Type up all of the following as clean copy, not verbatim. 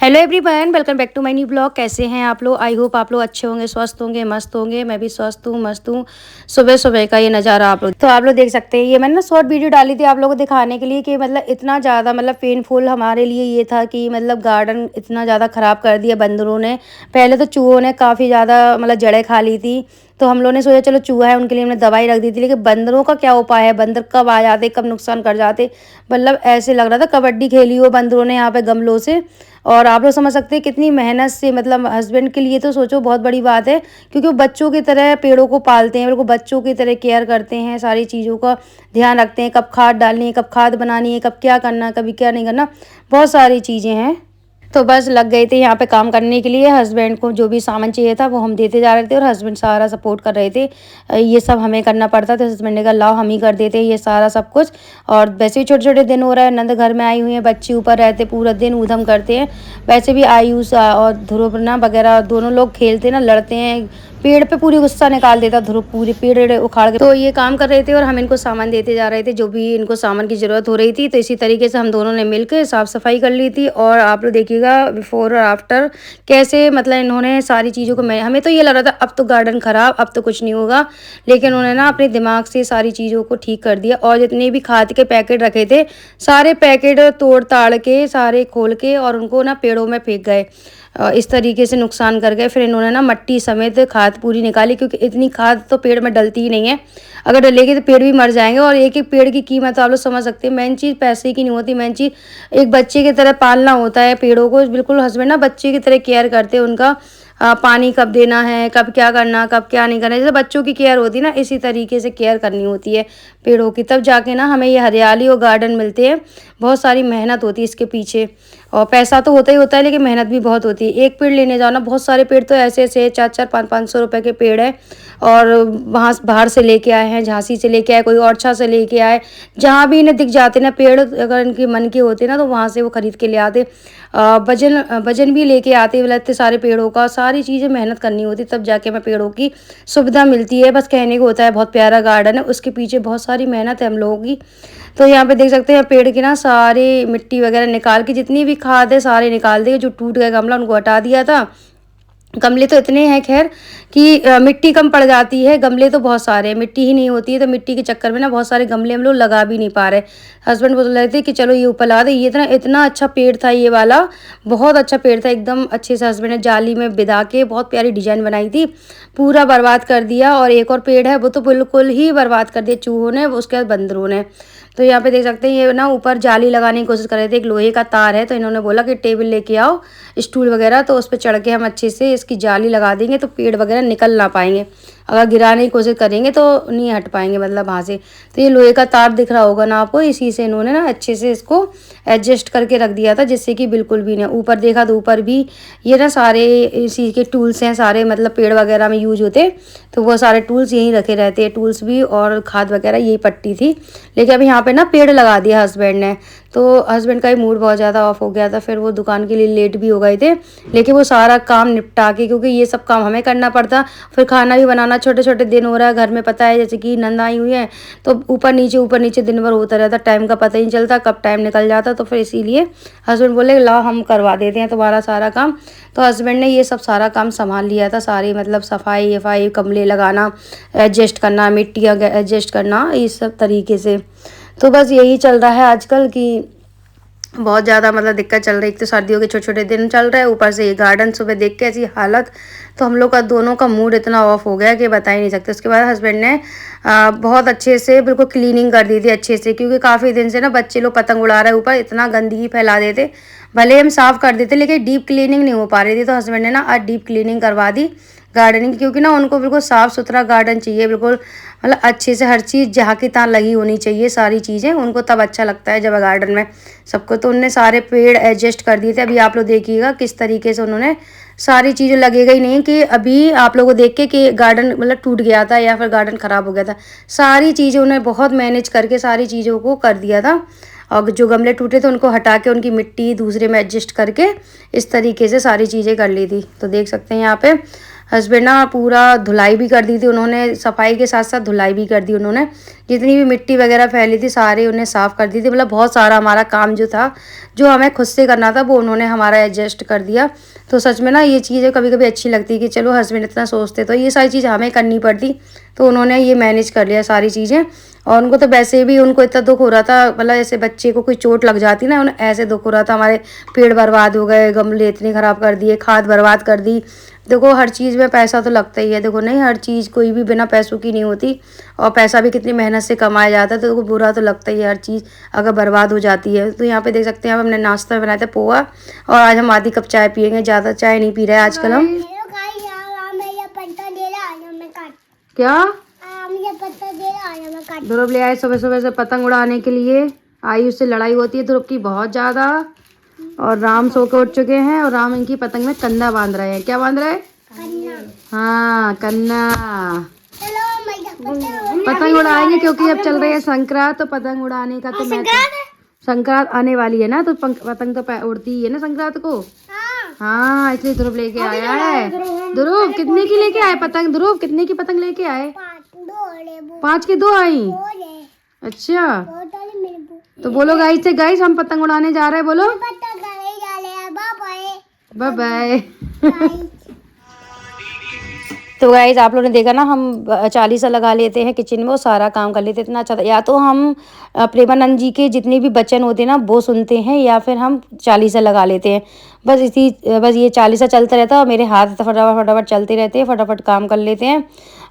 Hello everyone, welcome back to my new blog. कैसे हैं आप लोग? आई होप आप लोग अच्छे होंगे, स्वस्थ होंगे, मस्त होंगे। मैं भी स्वस्थ हूँ, मस्त हूँ। सुबह सुबह का ये नज़ारा आप लोग देख सकते हैं। ये मैंने ना शॉर्ट वीडियो डाली थी आप लोगों को दिखाने के लिए कि मतलब इतना ज़्यादा मतलब पेनफुल हमारे लिए ये था कि मतलब गार्डन इतना ज़्यादा ख़राब कर दिया बंदरों ने। पहले तो चूहों ने काफ़ी ज़्यादा मतलब जड़ें खा ली थी, तो हम लोगों ने सोचा चलो चूहा है उनके लिए हमने दवाई रख दी थी। लेकिन बंदरों का क्या उपाय है, बंदर कब आ जाते कब नुकसान कर जाते। मतलब ऐसे लग रहा था कबड्डी खेली हो बंदरों ने यहाँ पे गमलों से। और आप लोग समझ सकते हैं कितनी मेहनत से, मतलब हस्बैंड के लिए तो सोचो बहुत बड़ी बात है, क्योंकि वो बच्चों की तरह पेड़ों को पालते हैं, बिल्कुल बच्चों की तरह केयर करते हैं, सारी चीज़ों का ध्यान रखते हैं, कब खाद डालनी है, कब खाद बनानी है, कब क्या करना है, कभी क्या नहीं करना, बहुत सारी चीज़ें हैं। तो बस लग गए थे यहाँ पे काम करने के लिए। हस्बैंड को जो भी सामान चाहिए था वो हम देते जा रहे थे और हस्बैंड सारा सपोर्ट कर रहे थे। ये सब हमें करना पड़ता था। हस्बैंड ने कहा लाओ हम ही कर देते हैं ये सारा सब कुछ। और वैसे भी छोटे छोटे दिन हो रहा है, नंद घर में आई हुई हैं, बच्चे ऊपर रहते पूरा दिन ऊधम करते हैं। वैसे भी आयुष और ध्रुवना वगैरह दोनों लोग खेलते ना, लड़ते हैं। पेड़ पे पूरी गुस्सा निकाल देता ध्रुव, पूरे पेड़ उखाड़ के। तो ये काम कर रहे थे और हम इनको सामान देते जा रहे थे, जो भी इनको सामान की ज़रूरत हो रही थी। तो इसी तरीके से हम दोनों ने मिलकर साफ़ सफाई कर ली थी। और आप लोग देखिएगा बिफोर और आफ्टर कैसे मतलब इन्होंने सारी चीज़ों को, मैं हमें तो ये लग रहा था अब तो गार्डन ख़राब, अब तो कुछ नहीं होगा। लेकिन उन्होंने ना अपने दिमाग से सारी चीज़ों को ठीक कर दिया। और जितने भी खाद के पैकेट रखे थे सारे पैकेट तोड़ ताड़ के सारे खोल के और उनको ना पेड़ों में फेंक गए। इस तरीके से नुकसान कर गए। फिर इन्होंने ना मट्टी समेत खाद पूरी निकाली, क्योंकि इतनी खाद तो पेड़ में डलती ही नहीं है। अगर डलेगी तो पेड़ भी मर जाएंगे। और एक एक पेड़ की कीमत आप लोग समझ सकते हैं। मेन चीज़ पैसे की नहीं होती, मेन चीज़ एक बच्चे की तरह पालना होता है पेड़ों को। बिल्कुल हस्बैंड ना बच्चे की तरह केयर करते हैं उनका। पानी कब देना है, कब क्या करना, कब क्या नहीं करना, जैसे बच्चों की केयर होती है ना, इसी तरीके से केयर करनी होती है पेड़ों की। तब जाके ना हमें ये हरियाली और गार्डन मिलते हैं। बहुत सारी मेहनत होती है इसके पीछे। और पैसा तो होता ही होता है, लेकिन मेहनत भी बहुत होती है। एक पेड़ लेने जाओ ना, बहुत सारे पेड़ तो ऐसे ऐसे 4-4, 500-500 रुपए के पेड़ है। और वहाँ बाहर से लेके आए हैं, झांसी से लेके आए, कोई औरछा से लेके आए। जहाँ भी इन्हें दिख जाते ना पेड़, अगर इनके मन के होते ना तो वहाँ से वो खरीद के ले आते। वजन भी लेके आते हैं इतने सारे पेड़ों का। सारी चीज़ें मेहनत करनी होती तब जाके हमें पेड़ों की सुविधा मिलती है। बस कहने को होता है बहुत प्यारा गार्डन है, उसके पीछे बहुत सारी मेहनत है हम लोगों की। तो यहाँ पे देख सकते हैं पेड़ की ना सारी मिट्टी वगैरह निकाल के, जितनी भी खाद है सारे निकाल दिए। जो टूट गए गमला उनको हटा दिया था। गमले तो इतने हैं खैर कि मिट्टी कम पड़ जाती है। गमले तो बहुत सारे हैं, मिट्टी ही नहीं होती है, तो मिट्टी के चक्कर में ना बहुत सारे गमले हम लोग लगा भी नहीं पा रहे। हस्बैंड बोल रहे थे कि चलो ये ऊपर लगा दे। ये इतना इतना अच्छा पेड़ था ये वाला, बहुत अच्छा पेड़ था एकदम अच्छे से। हस्बैंड ने जाली में बिधा के बहुत प्यारी डिजाइन बनाई थी, पूरा बर्बाद कर दिया। और एक और पेड़ है वो तो बिल्कुल ही बर्बाद कर दिया चूहों ने, उसके बाद बंदरों ने। तो यहाँ पे देख सकते हैं ये ना ऊपर जाली लगाने की कोशिश कर रहे थे। एक लोहे का तार है, तो इन्होंने बोला कि टेबल लेके आओ, स्टूल वगैरह, तो उस पर चढ़ के हम अच्छे से इसकी जाली लगा देंगे तो पेड़ वगैरह निकल ना पाएंगे। अगर गिराने की कोशिश करेंगे तो नहीं हट पाएंगे मतलब वहाँ से। तो ये लोहे का तार दिख रहा होगा ना आपको, इसी से इन्होंने ना अच्छे से इसको एडजस्ट करके रख दिया था, जिससे कि बिल्कुल भी नहीं। ऊपर देखा तो ऊपर भी ये ना सारे इसी के टूल्स हैं सारे, मतलब पेड़ वगैरह में यूज होते, तो वो सारे टूल्स यहीं रखे रहते हैं। टूल्स भी और खाद वगैरह यही पट्टी थी। लेकिन अभी यहाँ पे ना पेड़ लगा दिया हस्बैंड ने, तो हस्बैंड का ही मूड बहुत ज़्यादा ऑफ हो गया था। फिर वो दुकान के लिए लेट भी हो गए थे, लेकिन वो सारा काम निपटा के, क्योंकि ये सब काम हमें करना पड़ता, फिर खाना भी बनाना। छोटे छोटे दिन हो रहा है घर में, पता है जैसे कि नंद आई हुई है, तो ऊपर नीचे दिन भर होता रहता, टाइम का पता ही नहीं चलता कब टाइम निकल जाता। तो फिर इसीलिए हस्बैंड बोले लाओ हम करवा देते हैं तुम्हारा सारा काम। तो हस्बैंड ने ये सब सारा काम संभाल लिया था, सारी मतलब सफाई वफाई, गमले लगाना, एडजस्ट करना, मिट्टी एडजस्ट करना, इस सब तरीके से। तो बस यही चल रहा है आजकल कि बहुत ज़्यादा मतलब दिक्कत चल रही है। एक तो सर्दियों के छोटे छोटे दिन चल रहे हैं, ऊपर से ये गार्डन सुबह देख के ऐसी हालत, तो हम लोग का दोनों का मूड इतना ऑफ हो गया कि बता ही नहीं सकते। उसके बाद हस्बैंड ने बहुत अच्छे से बिल्कुल क्लीनिंग कर दी थी अच्छे से, क्योंकि काफ़ी दिन से ना बच्चे लोग पतंग उड़ा रहे ऊपर, इतना गंदगी फैला देते। भले हम साफ़ कर देते लेकिन डीप क्लीनिंग नहीं हो पा रही थी। तो हस्बैंड ने ना आज डीप क्लीनिंग करवा दी गार्डनिंग, क्योंकि ना उनको बिल्कुल साफ़ सुथरा गार्डन चाहिए, बिल्कुल मतलब अच्छे से हर चीज़ जहाँ की तहाँ लगी होनी चाहिए सारी चीज़ें, उनको तब अच्छा लगता है जब गार्डन में सबको। तो उनने सारे पेड़ एडजस्ट कर दिए थे। अभी आप लोग देखिएगा किस तरीके से उन्होंने सारी चीज़ें, लगेगा ही नहीं कि अभी आप लोगों को देख के कि गार्डन मतलब टूट गया था या फिर गार्डन ख़राब हो गया था। सारी चीज़ें उन्हें बहुत मैनेज करके सारी चीज़ों को कर दिया था। और जो गमले टूटे थे उनको हटा के उनकी मिट्टी दूसरे में एडजस्ट करके इस तरीके से सारी चीज़ें कर ली थी। तो देख सकते हैं यहाँ पे हस्बैंड ना पूरा धुलाई भी कर दी थी उन्होंने, सफाई के साथ साथ धुलाई भी कर दी उन्होंने। जितनी भी मिट्टी वगैरह फैली थी सारी उन्हें साफ़ कर दी थी। मतलब बहुत सारा हमारा काम जो था, जो हमें खुद से करना था, वो उन्होंने हमारा एडजस्ट कर दिया। तो सच में ना ये चीज़ें कभी कभी अच्छी लगती है कि चलो हस्बैंड इतना सोचते, तो ये सारी चीज़ हमें करनी पड़ती, तो उन्होंने ये मैनेज कर लिया सारी चीज़ें। और उनको तो वैसे भी उनको इतना दुख हो रहा था, मतलब ऐसे बच्चे को कोई चोट लग जाती ना, उन्हें ऐसे दुख हो रहा था, हमारे पेड़ बर्बाद हो गए, गमले इतने ख़राब कर दिए, खाद बर्बाद कर दी। देखो हर चीज़ में पैसा तो लगता ही है, देखो नहीं हर चीज़ कोई भी बिना पैसों की नहीं होती, और पैसा भी कितनी मेहनत से कमाया जाता है, तो देखो बुरा तो लगता ही है हर चीज़ अगर बर्बाद हो जाती है। तो यहाँ पे देख सकते हैं हमने नाश्ता बनाया था पोहा, और आज हम आधी कप चाय पियेंगे, ज़्यादा चाय नहीं पी रहे हैं आजकल हम। क्या ध्रुव ले आए सुबह सुबह से पतंग उड़ाने के लिए। आयुष से लड़ाई होती है ध्रुव की बहुत ज़्यादा, और राम सो के उठ चुके हैं, और राम इनकी पतंग में कंधा बांध रहे हैं। क्या बांध रहे हैं? हाँ कन्ना। पतंग उड़ाएंगे क्योंकि अब चल रही है संक्रांत, तो पतंग उड़ाने का तो मैं संक्रांत आने वाली है ना, तो पतंग तो उड़ती ही है ना संक्रांत को। हाँ इसलिए ध्रुव लेके आया है। ध्रुव कितने की लेके आए पतंग? ध्रुव कितने की पतंग लेके आए? 5 की 2 आई। अच्छा तो बोलो गाइस से, गाइस हम पतंग उड़ाने जा रहे हैं, बोलो बाय बाय। तो गाइज आप लोगों ने देखा ना, हम 40 लगा लेते हैं किचन में, वो सारा काम कर लेते हैं, इतना अच्छा था। या तो हम प्रेमानंद जी के जितने भी वचन होते हैं ना वो सुनते हैं, या फिर हम 40 लगा लेते हैं। बस बस ये 40 चलता रहता है, और मेरे हाथ फटाफट फटाफट चलते रहते हैं, फटाफट काम कर लेते हैं।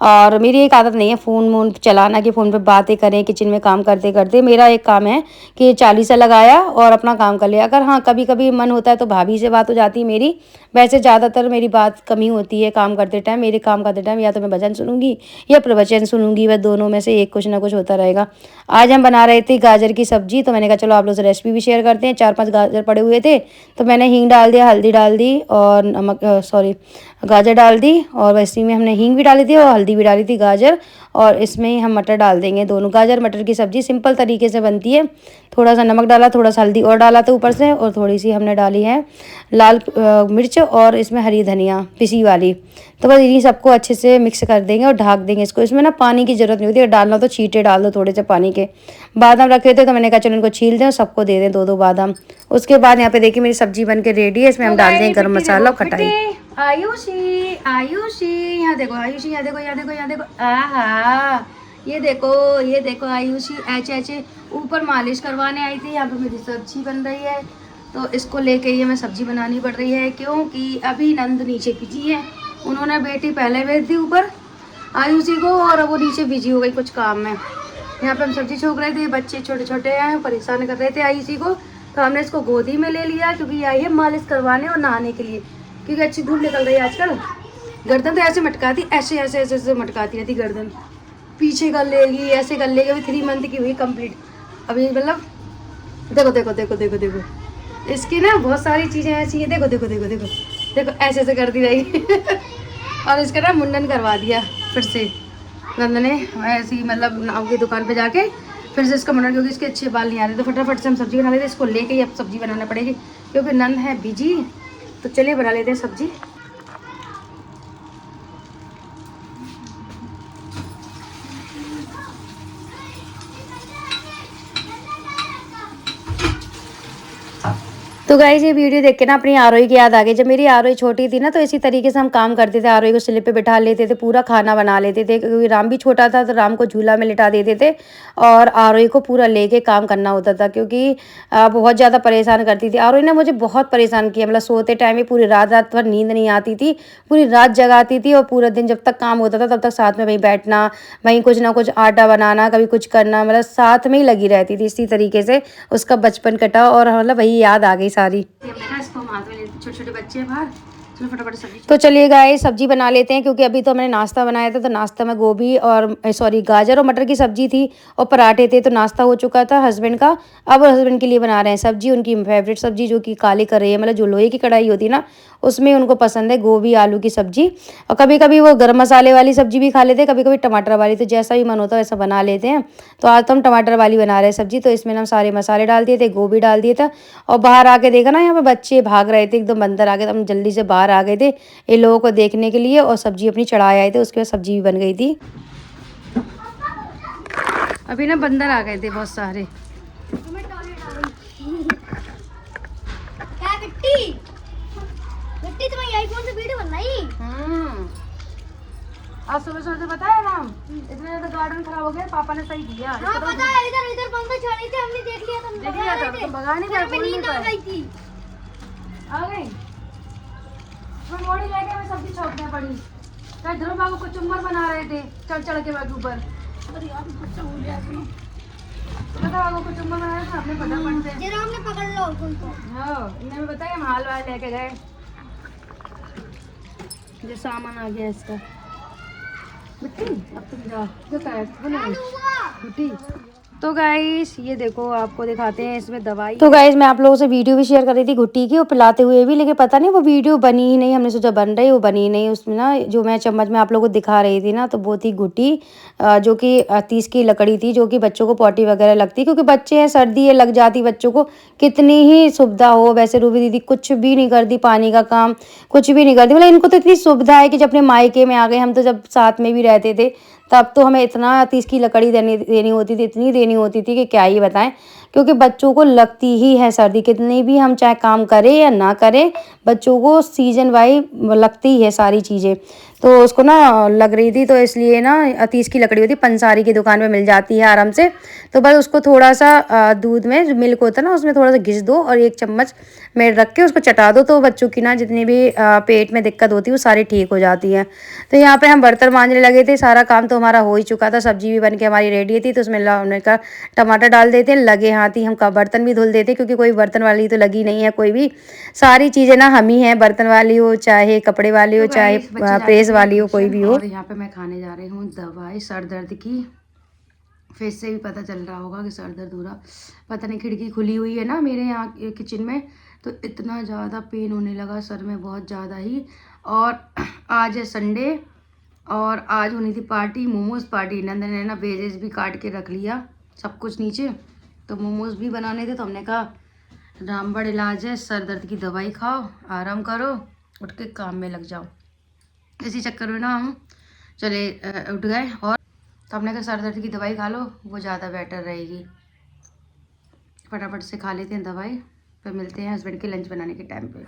और मेरी एक आदत नहीं है फ़ोन वोन चलाना कि फ़ोन पे बातें करें किचन में काम करते करते। मेरा एक काम है कि 40 लगाया और अपना काम कर लिया। अगर हाँ कभी कभी मन होता है तो भाभी से बात हो जाती है मेरी, वैसे ज़्यादातर मेरी बात कम ही होती है काम करते टाइम। मेरे काम करते टाइम या तो मैं भजन सुनूंगी या प्रवचन सुनूंगी, वह दोनों में से एक कुछ ना कुछ होता रहेगा। आज हम बना रहे थे गाजर की सब्जी, तो मैंने कहा चलो आप लोग से रेसिपी भी शेयर करते हैं। 4-5 गाजर पड़े हुए थे, तो मैंने हींग डाल दिया, हल्दी डाल दी, और नमक सॉरी गाजर डाल दी, और वैसे में हमने हींग भी डाली थी और हल्दी भी डाली थी। गाजर और इसमें ही हम मटर डाल देंगे, दोनों गाजर मटर की सब्ज़ी सिंपल तरीके से बनती है। थोड़ा सा नमक डाला, थोड़ा सा हल्दी और डाला था ऊपर से, और थोड़ी सी हमने डाली है लाल मिर्च, और इसमें हरी धनिया पिसी वाली। तो बस इन्हीं सबको अच्छे से मिक्स कर देंगे और ढक देंगे इसको। इसमें ना पानी की ज़रूरत नहीं होती, अगर डालना तो छींटे डाल दो थोड़े से पानी के। बादाम रखे थे तो मैंने कहा चलो इनको छील दें और सबको दे दें 2-2 बादाम। उसके बाद यहाँ पे देखिए मेरी सब्जी बन के रेडी है, इसमें हम डाल देंगे गर्म मसाला और खटाई। आयुषी आयुषी यहाँ देखो, आयुषी यहाँ देखो, यहाँ देखो, यहाँ देखो, आहा ये देखो आयुषी ऐसे ऐसे ऊपर मालिश करवाने आई थी। यहाँ पे मेरी सब्जी बन रही है, तो इसको लेके ये मैं सब्जी बनानी पड़ रही है, क्योंकि अभी नंद नीचे बिजी है। उन्होंने बेटी पहले भेज दी ऊपर आयुषी को, और वो नीचे बिजी हो गई कुछ काम में। यहाँ पे हम सब्जी छोक रहे थे, बच्चे छोटे छोटे हैं परेशान कर रहे थे आयुषी को, तो हमने इसको गोदी में ले लिया, क्योंकि आई है मालिश करवाने और नहाने के लिए, क्योंकि अच्छी धूप निकल रही है आजकल। गर्दन तो ऐसे मटकाती, ऐसे ऐसे ऐसे ऐसे मटकाती रहती गर्दन, पीछे कर लेगी, ऐसे कर लेगी। अभी 3 मंथ की हुई कंप्लीट अभी, मतलब देखो देखो देखो देखो देखो इसकी ना बहुत सारी चीज़ें ऐसी हैं। देखो देखो देखो देखो देखो ऐसे ऐसे करती रही। और इसका ना मुंडन करवा दिया फिर से नंद ने, ऐसे ही मतलब नाव की दुकान पे जाके फिर से इसका मुंडन, क्योंकि इसके अच्छे बाल नहीं आ रहे। तो फटाफट से हम सब्जी बना लेते, इसको लेके ही अब सब्जी बनाना पड़ेगी, क्योंकि नंद है बिजी। तो चलिए बना लेते हैं सब्जी। तो गाइस ये वीडियो देख के ना अपनी आरोही की याद आ गई। जब मेरी आरोही छोटी थी ना, तो इसी तरीके से हम काम करते थे, आरोही को स्लिप पे बिठा लेते थे, पूरा खाना बना लेते थे, क्योंकि राम भी छोटा था तो राम को झूला में लिटा देते थे, और आरोही को पूरा लेके काम करना होता था, क्योंकि बहुत ज़्यादा परेशान करती थी आरोही ने मुझे, बहुत परेशान किया। मतलब सोते टाइम में पूरी रात रात भर नींद नहीं आती थी, पूरी रात जगाती थी, और पूरा दिन जब तक काम होता था तब तक साथ में वहीं बैठना, वहीं कुछ ना कुछ आटा बनाना, कभी कुछ करना, मतलब साथ में ही लगी रहती थी। इसी तरीके से उसका बचपन कटा, और मतलब वही याद आ गई सारी। छोटे छोटे बच्चे हैं बाहर, चलो फटाफट सब्जी। तो चलिए गाइस सब्जी बना लेते हैं, क्योंकि अभी तो हमने नाश्ता बनाया था, तो नाश्ता में गोभी और सॉरी गाजर और मटर की सब्जी थी, और पराठे थे, तो नाश्ता हो चुका था हस्बैंड का। अब हस्बैंड के लिए बना रहे हैं सब्जी, उनकी फेवरेट सब्जी जो कि काली कर रही है, मतलब जो लोहे की कढ़ाई होती है ना उसमें उनको पसंद है, गोभी आलू की सब्जी। और कभी कभी वो गर्म मसाले वाली सब्जी भी खा लेते हैं, कभी कभी टमाटर वाली, तो जैसा भी मन होता है वैसा बना लेते हैं। तो आज तो हम टमाटर वाली बना रहे हैं सब्जी। तो इसमें हम सारे मसाले डाल दिए थे, गोभी डाल दिए थे, और बाहर आके देखा ना यहाँ पे बच्चे भाग रहे थे, एकदम बंदर आ गए, तो हम जल्दी से बाहर बाहर आ गए थे इन लोगों को देखने के लिए और सब्जी अपनी चढ़ाए आए थे, उसके बाद सब्जी भी बन गई थी। अभी ना बंदर आ गए थे बहुत सारे। आज सुबह सुबह बताया ना, इतना ज्यादा गार्डन खराब हो गया, पापा ने सही दिया। हाँ, पता है, इधर इधर पंखा चले थे, हमने देख लिया, तुम भगा नहीं गए, नींद आ गई थी। आ गई मैं मोड़ी लेके मैं सब्जी छोड़ने पड़ी। क्या ध्रुव बाबू को चुम्बर बना रहे थे चढ़ चढ़ के बाबू ऊपर। पता बाबू को चुम्बर बना रहे थे, अपने फटाफट से जरा हमने पकड़ लो उनको। हाँ, इन्हें बताया हम हाल वाल लेके गए, जो सामान आ गया इसका। अब तुम जाओ, तो गाइस ये देखो आपको दिखाते हैं इसमें दवाई। तो गाइस मैं आप लोगों से वीडियो भी शेयर कर रही थी गुट्टी की, वो पिलाते हुए भी, लेकिन पता नहीं वो वीडियो बनी ही नहीं, हमने सोचा बन रही, वो बनी ही नहीं। उसमें ना जो मैं चम्मच में आप लोगों को दिखा रही थी ना, तो वो थी गुट्टी जो कि 30 की लकड़ी थी, जो कि बच्चों को पॉटी वगैरह लगती, क्योंकि बच्चे हैं, सर्दी है, लग जाती बच्चों को, कितनी ही सुविधा हो। वैसे रूबी दीदी कुछ भी नहीं करती, पानी का काम कुछ भी नहीं करती, मतलब इनको तो इतनी सुविधा है कि जब अपने मायके में आ गए, हम तो जब साथ में भी रहते थे तब तो हमें इतना 30 की लकड़ी देनी होती थी, इतनी देनी होती थी कि क्या ही बताएं, क्योंकि बच्चों को लगती ही है सर्दी, कितनी भी हम चाहे काम करें या ना करें, बच्चों को सीजन वाइज लगती ही है सारी चीज़ें। तो उसको ना लग रही थी, तो इसलिए ना 30 की लकड़ी होती, पंसारी की दुकान में मिल जाती है आराम से। तो बस उसको थोड़ा सा दूध में जो मिल्क होता है ना, उसमें थोड़ा सा घिस दो और 1 चम्मच में रख के उसको चटा दो, तो बच्चों की ना जितनी भी पेट में दिक्कत होती है वो सारी ठीक हो जाती है। तो यहाँ पे हम बर्तन मांजने लगे थे, सारा काम तो हमारा हो ही चुका था, सब्जी भी बन के हमारी रेडी थी, तो उसमें हमने कहा टमाटर डाल देते, लगे हाथ ही हम का बर्तन भी धुल देते, क्योंकि कोई बर्तन वाली तो लगी नहीं है कोई भी, सारी चीज़ें ना हम ही हैं, बर्तन वाली हो चाहे कपड़े वाली हो चाहे प्रेस वाली हो, कोई भी हो। और यहाँ पे मैं खाने जा रही हूँ दवाई सर दर्द की, फेस से भी पता चल रहा होगा कि सर दर्द हो रहा, पता नहीं खिड़की खुली हुई है ना मेरे यहाँ किचन में, तो इतना ज़्यादा पेन होने लगा सर में, बहुत ज़्यादा ही। और आज है संडे और आज होनी थी पार्टी, मोमोज़ पार्टी, नंदन ने ना वेजेस भी काट के रख लिया सब कुछ नीचे, तो मोमोज़ भी बनाने थे, तो हमने कहा रामबाण इलाज है, सर दर्द की दवाई खाओ, आराम करो, उठ के काम में लग जाओ। इसी चक्कर में ना हम चले उठ गए, और तो हमने कहा सर दर्द की दवाई खा लो, वो ज़्यादा बेटर रहेगी। फटाफट से खा लेते हैं दवाई, फिर मिलते हैं हस्बैंड के लंच बनाने के टाइम पे।